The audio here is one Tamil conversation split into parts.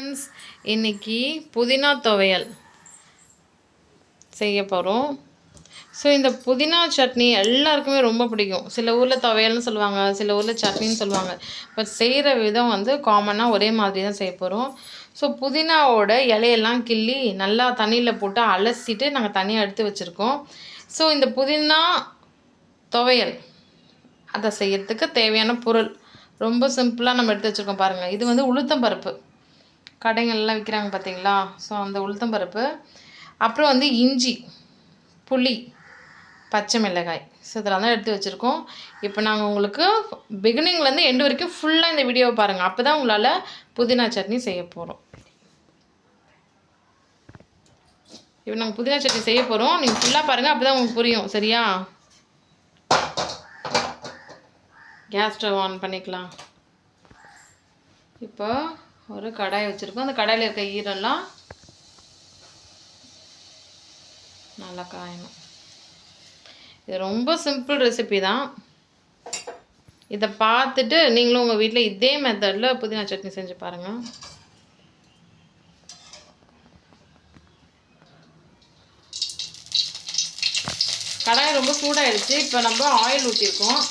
ஃப்ரெண்ட்ஸ், இன்றைக்கி புதினா துவையல் செய்ய போகிறோம். ஸோ இந்த புதினா சட்னி எல்லாருக்குமே ரொம்ப பிடிக்கும். சில ஊரில் துவையல்னு சொல்லுவாங்க, சில ஊரில் சட்னின்னு சொல்லுவாங்க. பட் செய்கிற விதம் வந்து காமனாக ஒரே மாதிரி தான் செய்ய போகிறோம். ஸோ புதினாவோட இலையெல்லாம் கிள்ளி நல்லா தண்ணியில் போட்டு அலசிட்டு நாங்கள் தனியாக எடுத்து வச்சுருக்கோம். ஸோ இந்த புதினா துவையல் அதை செய்யறதுக்கு தேவையான பொருள் ரொம்ப சிம்பிளாக நம்ம எடுத்து வச்சுருக்கோம் பாருங்கள். இது வந்து உளுத்தம்பருப்பு, கடைகள்லாம் விற்கிறாங்க பார்த்தீங்களா? ஸோ அந்த உளுத்தம்பருப்பு, அப்புறம் வந்து இஞ்சி, புளி, பச்சை மிளகாய். ஸோ இதெல்லாம் தான் எடுத்து வச்சுருக்கோம். இப்போ நாங்கள் உங்களுக்கு பிகினிங்லேருந்து எண்டு வரைக்கும் ஃபுல்லாக இந்த வீடியோவை பாருங்கள். அப்போ தான் உங்களால் புதினா சட்னி செய்ய போகிறோம். இப்போ நாங்கள் புதினா சட்னி செய்ய போகிறோம். நீங்கள் ஃபுல்லாக பாருங்கள், அப்போ தான் உங்களுக்கு புரியும். சரியா? கேஸ் ஸ்டவ் ஆன் பண்ணிக்கலாம். இப்போ ஒரு கடாய் வச்சுருக்கோம். அந்த கடாயில் இருக்க ஈரம்லாம் நல்லா காயணும். இது ரொம்ப சிம்பிள் ரெசிபி தான். இதை பார்த்துட்டு நீங்களும் உங்கள் வீட்டில் இதே மெத்தடில் புதினா சட்னி செஞ்சு பாருங்கள். கடாய் ரொம்ப சூடாகிடுச்சு. இப்போ நம்ம ஆயில் ஊற்றிருக்கோம்.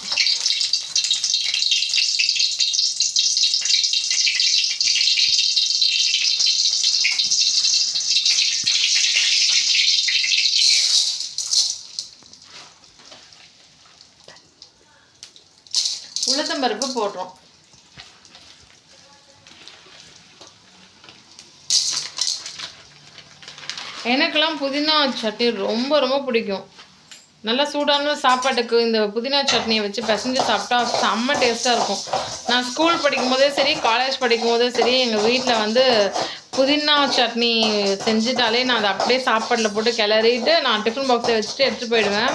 உளுத்தம்பருப்பு போடுறோம். எனக்கெல்லாம் புதினா சட்னி ரொம்ப ரொம்ப பிடிக்கும். நல்லா சூடான சாப்பாட்டுக்கு இந்த புதினா சட்னியை வச்சு பிசைஞ்சு சாப்பிட்டா செம்ம டேஸ்ட்டாக இருக்கும். நான் ஸ்கூல் படிக்கும் போதே சரி, காலேஜ் படிக்கும் போதே சரி, எங்கள் வீட்டில் வந்து புதினா சட்னி செஞ்சுட்டாலே நான் அதை அப்படியே சாப்பாட்டில் போட்டு கிளறிட்டு நான் டிஃபன் பாக்ஸை வச்சுட்டு எடுத்துகிட்டு போயிடுவேன்.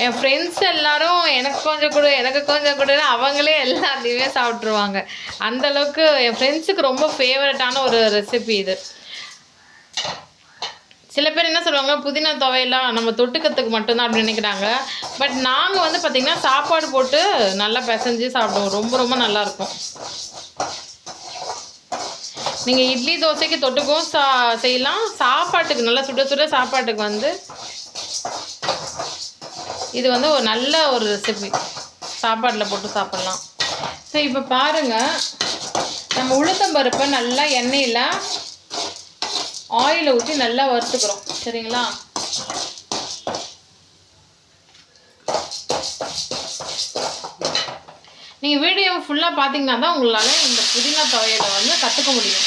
என் ஃப்ரெண்ட்ஸ் எல்லோரும் எனக்கு கொஞ்சம் கொடு, எனக்கு கொஞ்சம் கொடுன்னு அவங்களே எல்லாத்தையுமே சாப்பிட்ருவாங்க. அந்தளவுக்கு என் ஃப்ரெண்ட்ஸுக்கு ரொம்ப ஃபேவரட்டான ஒரு ரெசிபி இது. சில பேர் என்ன சொல்லுவாங்க, புதினா துவையெல்லாம் நம்ம தொட்டுக்கிறதுக்கு மட்டும்தான் அப்படின்னு நினைக்கிறாங்க. பட் நாங்கள் வந்து பார்த்திங்கன்னா சாப்பாடு போட்டு நல்லா பிசைஞ்சு சாப்பிடுவோம். ரொம்ப ரொம்ப நல்லாயிருக்கும். நீங்கள் இட்லி தோசைக்கு தொட்டுக்கும் செய்யலாம். சாப்பாட்டுக்கு நல்லா சுட சுட சாப்பாட்டுக்கு வந்து இது வந்து ஒரு நல்ல ஒரு ரெசிபி. சாப்பாட்டில் போட்டு சாப்பிட்லாம். ஸோ இப்போ பாருங்கள், நம்ம உளுத்தம்பருப்பை நல்லா எண்ணெயில் ஆயிலை ஊற்றி நல்லா வறுத்துக்கிறோம். சரிங்களா? நீங்கள் வீடியோவை ஃபுல்லாக பார்த்தீங்கன்னா தான் உங்களால் இந்த புதினா துவையலை வந்து கற்றுக்க முடியும்.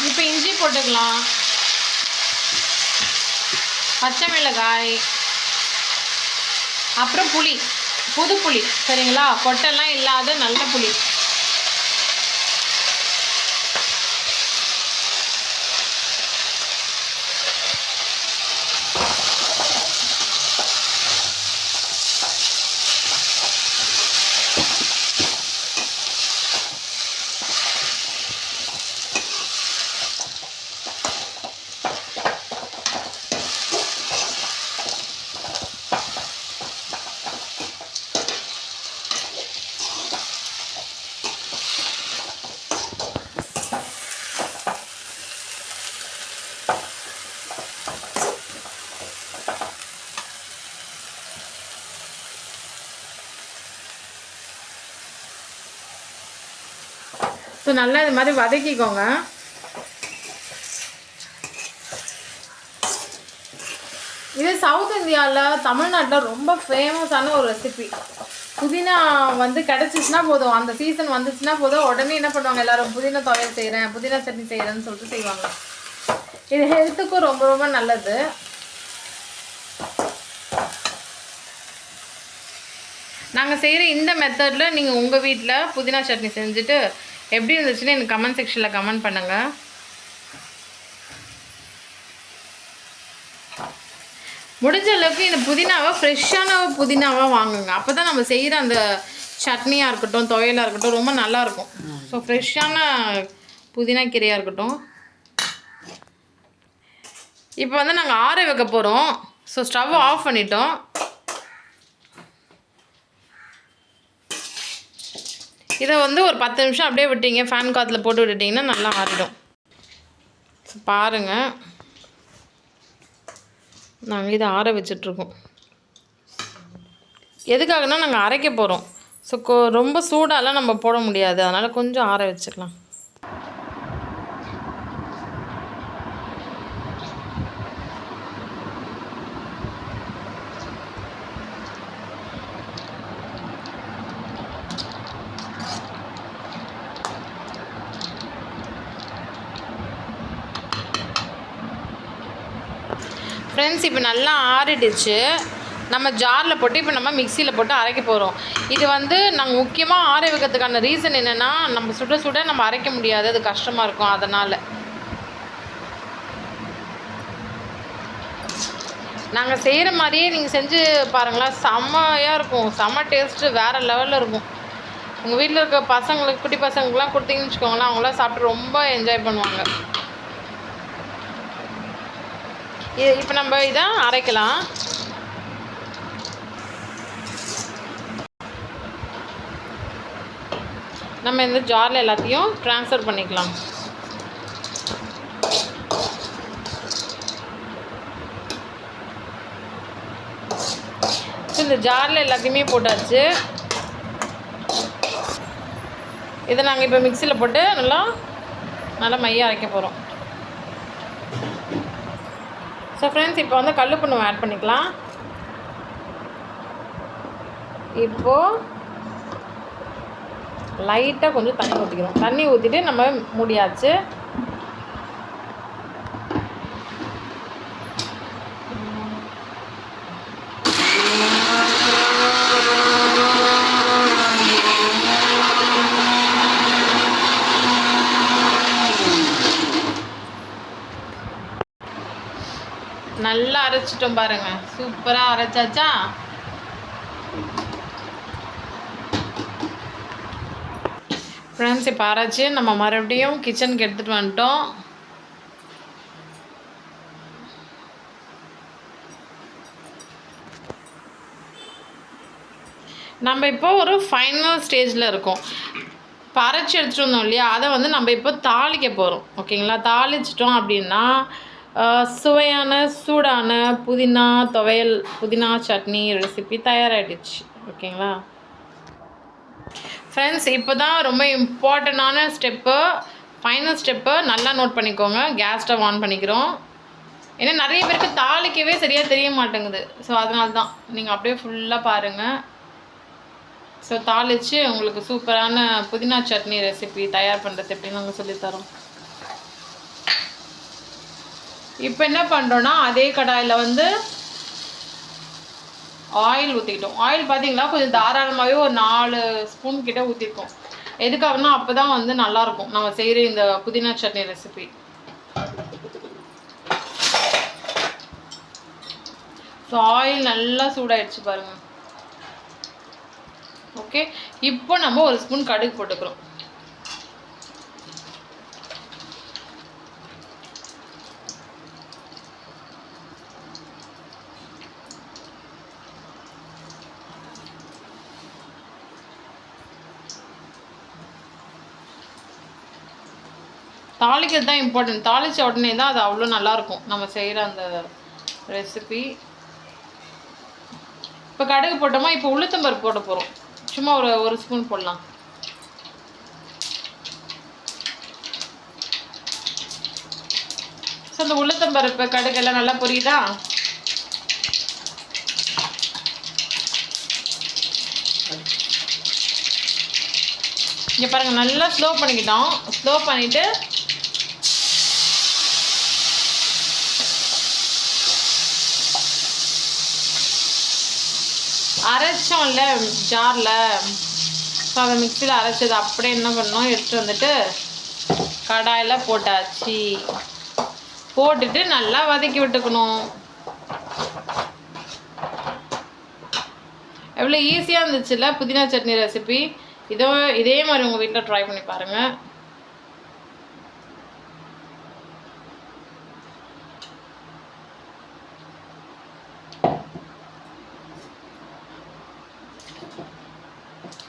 இப்போ இஞ்சி போட்டுக்கலாம், பச்சை மிளகாய், அப்புறம் புளி, புது புளி. சரிங்களா? கொட்டெல்லாம் இல்லாத நல்ல புளி. ஸோ நல்லா இது மாதிரி வதக்கிக்கோங்க. இது சவுத் இந்தியாவில், தமிழ்நாட்டில் ரொம்ப ஃபேமஸான ஒரு ரெசிபி. புதினா வந்து கிடச்சிச்சின்னா போதும், அந்த சீசன் வந்துச்சுன்னா போதும், உடனே என்ன பண்ணுவாங்க எல்லோரும், புதினா துவையல் செய்கிறேன், புதினா சட்னி செய்கிறேன்னு சொல்லிட்டு செய்வாங்க. இது ஹெல்த்துக்கும் ரொம்ப ரொம்ப நல்லது. நாங்கள் செய்கிற இந்த மெத்தடில் நீங்கள் உங்கள் வீட்டில் புதினா சட்னி செஞ்சுட்டு எப்படி இருந்துச்சுன்னு எனக்கு கமெண்ட் செக்ஷனில் கமெண்ட் பண்ணுங்கள். முடிஞ்ச அளவுக்கு இந்த புதினாவை ஃப்ரெஷ்ஷான புதினாவாக வாங்குங்க. அப்போ தான் நம்ம செய்கிற அந்த சட்னியாக இருக்கட்டும், துவையலாக இருக்கட்டும், ரொம்ப நல்லாயிருக்கும். ஸோ ஃப்ரெஷ்ஷான புதினா கீரையாக இருக்கட்டும். இப்போ வந்து நாங்கள் ஆற வைக்க போகிறோம். ஸோ ஸ்டவ் ஆஃப் பண்ணிட்டோம். இதை வந்து ஒரு 10 நிமிஷம் அப்படியே விட்டீங்க, ஃபேன் காற்றுல போட்டு விட்டுட்டிங்கன்னா நல்லா ஆறிடும். ஸோ பாருங்கள், நாங்கள் இதை ஆற வச்சிட்ருக்கோம். எதுக்காகனா நாங்கள் அரைக்க போகிறோம். ஸோ ரொம்ப சூடாலாம் நம்ம போட முடியாது, அதனால் கொஞ்சம் ஆற வச்சுக்கலாம். ஃப்ரெண்ட்ஸ், இப்போ நல்லா ஆறிடுச்சு. நம்ம ஜாரில் போட்டு இப்போ நம்ம மிக்சியில் போட்டு அரைக்க போகிறோம். இது வந்து நாங்கள் முக்கியமாக ஆற வைக்கிறதுக்கான ரீசன் என்னென்னா, நம்ம சுட சுட நம்ம அரைக்க முடியாது, அது கஷ்டமாக இருக்கும். அதனால் நாங்கள் செய்கிற மாதிரியே நீங்கள் செஞ்சு பாருங்களேன், செம்மையாக இருக்கும். செம்ம டேஸ்ட்டு வேறு லெவலில் இருக்கும். உங்கள் வீட்டில் இருக்க பசங்களுக்கு, குட்டி பசங்களுக்குலாம் கொடுத்தீங்கன்னு வச்சுக்கோங்களேன், அவங்களாம் சாப்பிட்டு ரொம்ப என்ஜாய் பண்ணுவாங்க. இப்போ நம்ம இதை அரைக்கலாம். நம்ம இந்த ஜாரில் எல்லாத்தையும் ட்ரான்ஸ்ஃபர் பண்ணிக்கலாம். இந்த ஜாரில் எல்லாத்தையுமே போட்டாச்சு. இதை நாங்கள் இப்போ மிக்சியில் போட்டு நல்லா மையாக அரைக்க போகிறோம். ஸோ ஃப்ரெண்ட்ஸ், இப்போ வந்து கல்லுப்பு நம்ம ஆட் பண்ணிக்கலாம். இப்போது லைட்டாக கொஞ்சம் தண்ணி ஊற்றிக்கிறோம். தண்ணி ஊற்றிட்டு நம்ம மூடியாச்சு. நல்லா அரைச்சிட்டோம் பாருங்க, சூப்பராக அரைச்சாச்சா. ஃப்ரெண்ட்ஸ், இப்போ அரைச்சி நம்ம மறுபடியும் கிச்சனுக்கு எடுத்துகிட்டு வந்துட்டோம். நம்ம இப்போ ஒரு ஃபைனல் ஸ்டேஜில் இருக்கோம். இப்போ அரைச்சி எடுத்துகிட்டு வந்தோம் இல்லையா, அதை வந்து நம்ம இப்போ தாளிக்க போகிறோம். ஓகேங்களா? தாளிச்சிட்டோம் அப்படின்னா சுவையான சூடான புதினா துவையல், புதினா சட்னி ரெசிபி தயாராகிடுச்சு. ஓகேங்களா ஃப்ரெண்ட்ஸ்? இப்போ தான் ரொம்ப இம்பார்ட்டண்டான ஸ்டெப்பு, ஃபைனல் ஸ்டெப்பு. நல்லா நோட் பண்ணிக்கோங்க. கேஸ் ஸ்டவ் ஆன் பண்ணிக்கிறோம். ஏன்னா நிறைய பேருக்கு தாளிக்கவே சரியாக தெரிய மாட்டேங்குது. ஸோ அதனால தான் நீங்கள் அப்படியே ஃபுல்லாக பாருங்கள். ஸோ தாளித்து உங்களுக்கு சூப்பரான புதினா சட்னி ரெசிபி தயார் பண்ணுறது எப்படின்னு நாங்கள் சொல்லித்தரோம். இப்போ என்ன பண்ணுறோன்னா, அதே கடாயில் வந்து ஆயில் ஊற்றிக்கிட்டோம். ஆயில் பார்த்தீங்களா, கொஞ்சம் தாராளமாகவே ஒரு 4 ஸ்பூன் கிட்டே ஊற்றிருக்கோம். எதுக்காகனா அப்போ தான் வந்து நல்லாயிருக்கும் நம்ம செய்கிற இந்த புதினா சட்னி ரெசிபி. ஸோ ஆயில் நல்லா சூடாயிடுச்சு பாருங்கள். ஓகே, இப்போ நம்ம ஒரு ஸ்பூன் கடுகு போட்டுக்கிறோம். தாளிக்கிறது தான் இம்பார்ட்டன்ட். தாளித்த உடனே தான் அது அவ்வளோ நல்லாயிருக்கும் நம்ம செய்கிற அந்த ரெசிபி. இப்போ கடுகு போட்டோமா, இப்போ உளுத்தம்பருப்பு போட போகிறோம். சும்மா ஒரு ஸ்பூன் போடலாம். ஸோ அந்த உளுத்தம்பருப்பு கடுகு எல்லாம் நல்லா பொரியுதா? இங்கே பாருங்கள், நல்லா ஸ்லோ பண்ணிக்கிட்டோம். ஸ்லோ பண்ணிவிட்டு அரைச்சோம்ல ஜாரில், ஸோ அதை மிக்சியில் அரைச்சது அப்படியே என்ன பண்ணோம், எடுத்துகிட்டு வந்துட்டு கடாயில் போட்டாச்சு. போட்டுட்டு நல்லா வதக்கி விட்டுக்கணும். எவ்வளோ ஈஸியாக இருந்துச்சுல்ல புதினா சட்னி ரெசிபி. இதே மாதிரி உங்கள் வீட்டில் ட்ரை பண்ணி பாருங்கள்.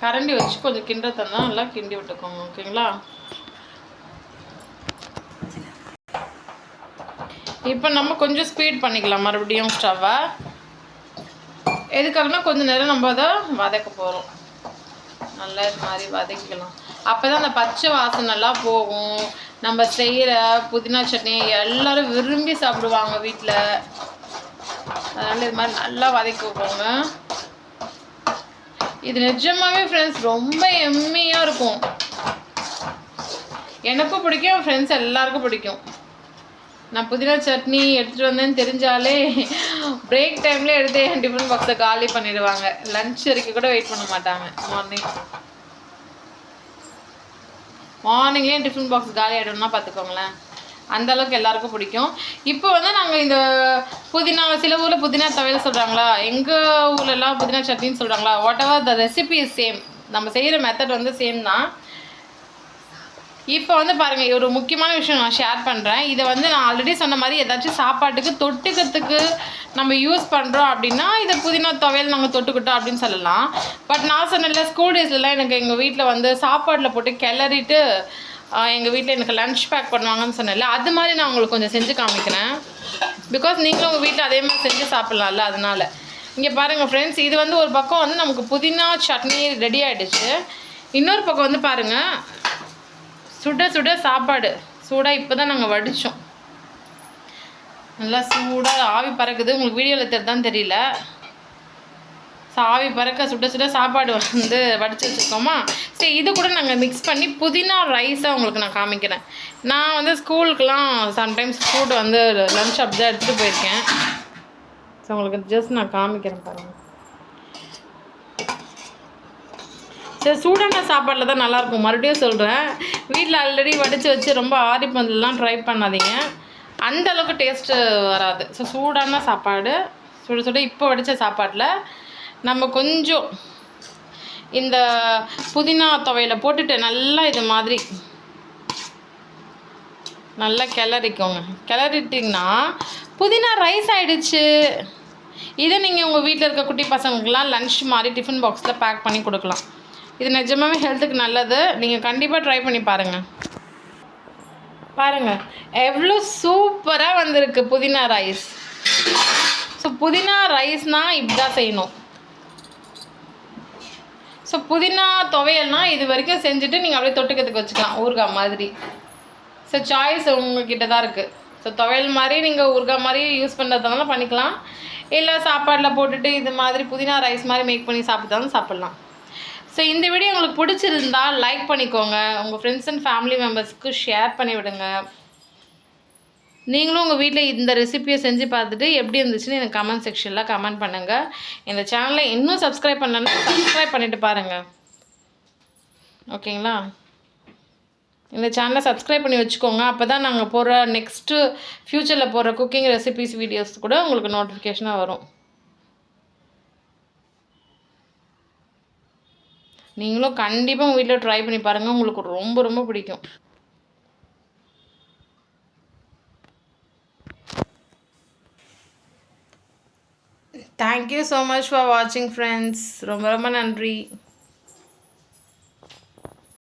கரண்டி வச்சு கொஞ்சம் கிண்ட தந்தால் நல்லா கிண்டி விட்டுக்கோங்க. ஓகேங்களா? இப்போ நம்ம கொஞ்சம் ஸ்பீட் பண்ணிக்கலாம் மறுபடியும் ஸ்டவ்வை. எதுக்காகனா கொஞ்சம் நேரம் நம்ம அதை வதக்க போகிறோம். நல்லா இது மாதிரி வதக்கிக்கலாம். அப்போ தான் அந்த பச்சை வாசனைலாம் போகும். நம்ம செய்கிற புதினா சட்னி எல்லோரும் விரும்பி சாப்பிடுவாங்க வீட்டில். அதனால் இது மாதிரி நல்லா வதக்கி வைப்போங்க. இது நிஜமாகவே ஃப்ரெண்ட்ஸ் ரொம்ப எம்மியாக இருக்கும். எனக்கும் பிடிக்கும், என் ஃப்ரெண்ட்ஸ் எல்லாருக்கும் பிடிக்கும். நான் புதினா சட்னி எடுத்துகிட்டு வந்தேன்னு தெரிஞ்சாலே பிரேக் டைம்லேயே எடுத்து என் டிஃபன் பாக்ஸை காலி பண்ணிடுவாங்க. லன்ச் வரைக்கும் கூட வெயிட் பண்ண மாட்டாங்க. மார்னிங்லேயே டிஃபன் பாக்ஸ் காலி ஆகிடும்னா பார்த்துக்கோங்களேன். அந்தளவுக்கு எல்லாருக்கும் பிடிக்கும். இப்போ வந்து நாங்கள் இந்த புதினா, சில ஊரில் புதினா துவையல் சொல்கிறாங்களா, எங்கள் ஊர்லெலாம் புதினா சட்னின்னு சொல்கிறாங்களா, what ever the recipe is same. நம்ம செய்கிற மெத்தட் வந்து சேம் தான். இப்போ வந்து பாருங்கள், ஒரு முக்கியமான விஷயம் நான் ஷேர் பண்ணுறேன். இதை வந்து நான் ஆல்ரெடி சொன்ன மாதிரி ஏதாச்சும் சாப்பாட்டுக்கு தொட்டுக்கிறதுக்கு நம்ம யூஸ் பண்ணுறோம் அப்படின்னா இதை புதினா துவையல் நாங்கள் தொட்டுக்கிட்டோம் அப்படின்னு சொல்லலாம். பட் நான் சொன்னல ஸ்கூல் டேஸ்லலாம் எனக்கு எங்கள் வீட்டில் வந்து சாப்பாட்டில் போட்டு கிளறிட்டு எங்கள் வீட்டில் எனக்கு லன்ச் பேக் பண்ணுவாங்கன்னு சொன்னேன்ல, அது மாதிரி நான் உங்களுக்கு கொஞ்சம் செஞ்சு காமிக்கிறேன். பிகாஸ் நீங்களும் உங்கள் வீட்டில் அதே மாதிரி செஞ்சு சாப்பிட்லாம்ல, அதனால். இங்கே பாருங்கள் ஃப்ரெண்ட்ஸ், இது வந்து ஒரு பக்கம் வந்து நமக்கு புதினா சட்னி ரெடி ஆகிடுச்சு. இன்னொரு பக்கம் வந்து பாருங்கள், சுட சுட சாப்பாடு சூடாக இப்போ தான் நாங்கள் வடித்தோம். நல்லா சூடாக ஆவி பறக்குது. உங்களுக்கு வீடியோவில் தெரியுதான்னு தெரியல. ஆவி பறக்க சுட சுட சாப்பாடு வந்து வடித்து வச்சுருக்கோமா. சரி, இது கூட நாங்கள் மிக்ஸ் பண்ணி புதினா ரைஸாக உங்களுக்கு நான் காமிக்கிறேன். நான் வந்து ஸ்கூலுக்கெலாம் சம்டைம்ஸ் ஃபுட் வந்து லன்ச் அப்படி தான் எடுத்துகிட்டு போயிருக்கேன். ஸோ உங்களுக்கு ஜஸ்ட் நான் காமிக்கிறேன் பாருங்கள். சரி, சூடான சாப்பாட்டில் தான் நல்லாயிருக்கும். மறுபடியும் சொல்கிறேன், வீட்டில் ஆல்ரெடி வடித்து வச்சு ரொம்ப ஆரி பந்தலாம் ட்ரை பண்ணாதீங்க. அந்தளவுக்கு டேஸ்ட்டு வராது. ஸோ சூடான சாப்பாடு சுட சுட இப்போ வடித்த சாப்பாட்டில் நம்ம கொஞ்சம் இந்த புதினா துவையில போட்டுட்டு நல்லா இது மாதிரி நல்லா கிளறிக்கோங்க. கிளறிட்டிங்கன்னா புதினா ரைஸ் ஆகிடுச்சு. இதை நீங்கள் உங்கள் வீட்டில் இருக்க குட்டி பசங்களுக்கெலாம் லன்ச் மாதிரி டிஃபன் பாக்ஸில் பேக் பண்ணி கொடுக்கலாம். இது நிஜமாகவே ஹெல்த்துக்கு நல்லது. நீங்கள் கண்டிப்பாக ட்ரை பண்ணி பாருங்கள். பாருங்கள் எவ்வளோ சூப்பராக வந்திருக்கு புதினா ரைஸ். ஸோ புதினா ரைஸ்னால் இப்படி தான் செய்யணும். ஸோ புதினா துவையல்னால் இது வரைக்கும் செஞ்சுட்டு நீங்கள் அப்படியே தொட்டுக்கிறதுக்கு வச்சுக்கலாம் ஊறுகாய் மாதிரி. ஸோ சாய்ஸ் உங்கள்கிட்ட தான் இருக்குது. ஸோ துவையல் மாதிரி நீங்கள் ஊறுகாய் மாதிரி யூஸ் பண்ணுறதுனால பண்ணிக்கலாம். இல்லை சாப்பாடில் போட்டுட்டு இது மாதிரி புதினா ரைஸ் மாதிரி மேக் பண்ணி சாப்பிட்டாலும் சாப்பிட்லாம். ஸோ இந்த வீடியோ உங்களுக்கு பிடிச்சிருந்தா லைக் பண்ணிக்கோங்க. உங்கள் ஃப்ரெண்ட்ஸ் அண்ட் ஃபேமிலி மெம்பர்ஸ்க்கு ஷேர் பண்ணி விடுங்க. நீங்களும் உங்கள் வீட்டில் இந்த ரெசிபியை செஞ்சு பார்த்துட்டு எப்படி இருந்துச்சுன்னு எனக்கு கமெண்ட் செக்ஷனில் கமெண்ட் பண்ணுங்கள். இந்த சேனலை இன்னும் சப்ஸ்கிரைப் பண்ணலன்னா சப்ஸ்கிரைப் பண்ணிவிட்டு பாருங்கள். ஓகேங்களா? இந்த சேனலை சப்ஸ்கிரைப் பண்ணி வச்சுக்கோங்க. அப்போ தான் நாங்கள் போகிற நெக்ஸ்ட்டு ஃப்யூச்சரில் போகிற குக்கிங் ரெசிபிஸ் வீடியோஸ் கூட உங்களுக்கு நோட்டிஃபிகேஷனாக வரும். நீங்களும் கண்டிப்பாக உங்கள் வீட்டில் ட்ரை பண்ணி பாருங்கள். உங்களுக்கு ரொம்ப ரொம்ப பிடிக்கும். Thank you so much for watching, friends. ரொம்ப ரொம்ப நன்றி.